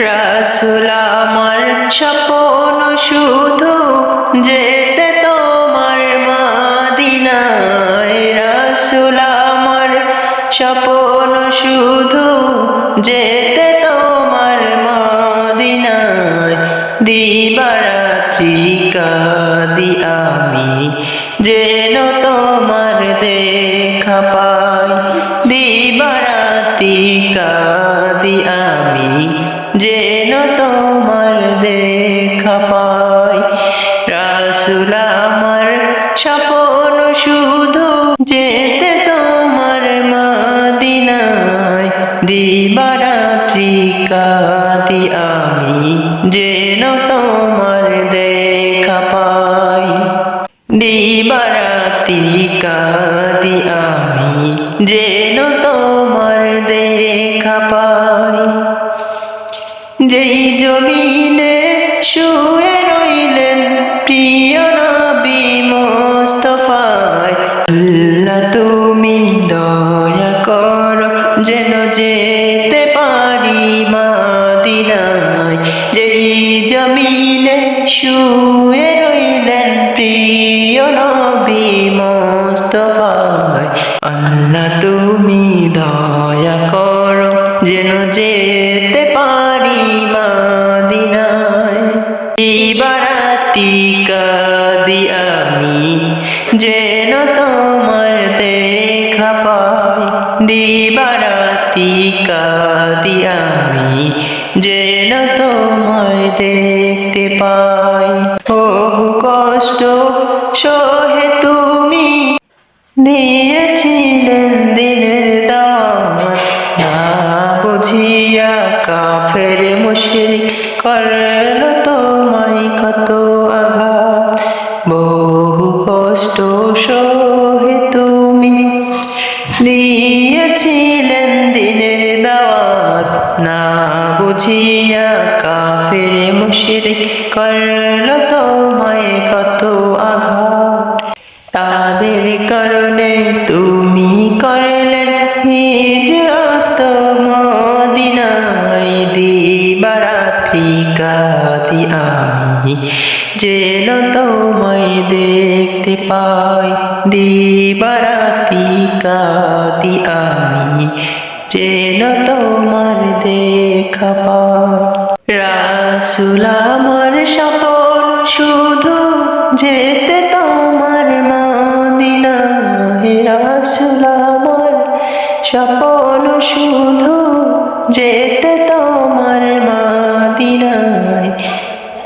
রাসূল আমার স্বপ্ন শুধু যেতে তোমার মদিনায়। রাসূল আমার স্বপ্ন শুধু যেতে তোমার মদিনায়। দিবারাত্রি কাঁদি আমি যেন তোমার দেখা পাই। দিবারাত্রি কাঁদি আমি যেন তোমার দেখা পাই। রাসূল আমার স্বপ্ন শুধু যেতে তোমার মদিনায়। দিবারাত্রি কাঁদি আমি যেন তোমার দেখা পাই। দিবারাত্রি কাঁদি আমি যেন তোমার দেখা পাই। যেই জমিনে শুয়ে রইলেন প্রিয় নবী মুস্তাফায়। আল্লাহ তুমি দয়া করো যেন যেতে পারি মদিনায়। যেই জমিনে শুয়ে রইলেন প্রিয় নবী মুস্তাফায়। আল্লাহ তুমি দয়া করো যেন যেতে পারি মদিনায়। দিবারাত্রি কাঁদি আমি যেন তোমার দেখা পাই। দিবারাত্রি কাঁদি আমি যেন তোমায় দেখতে পাই। বহু কষ্ট সহে তুমি দিয়েছিলেন দিনের দাওয়াত। না বুঝিয়া কাফের মুশরিক করলো তোমায় কত আঘাত। বহু কষ্ট সহে তুমি দিয়েছিলেন দিনের দাওয়াত। না বুঝিয়া কাফের মুশরিক করলো তোমায় কত আঘাত। তাদের কারণে তুমি করলেন হিজরত মদিনায়। দিবারাত্রি কাঁদি আমি যেন তোমায় দেখতে পাই। দিবারাত্রি কাঁদি আমি যেন তোমার দেখা পাই। রাসূল আমার স্বপ্ন শুধু যেতে তোমার মদিনায়। রাসূল আমার স্বপ্ন শুধু যেতে তোমার মদিনায়।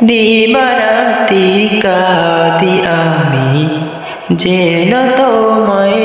দিবারাত্রি কাঁদি আমি যেন তোমায়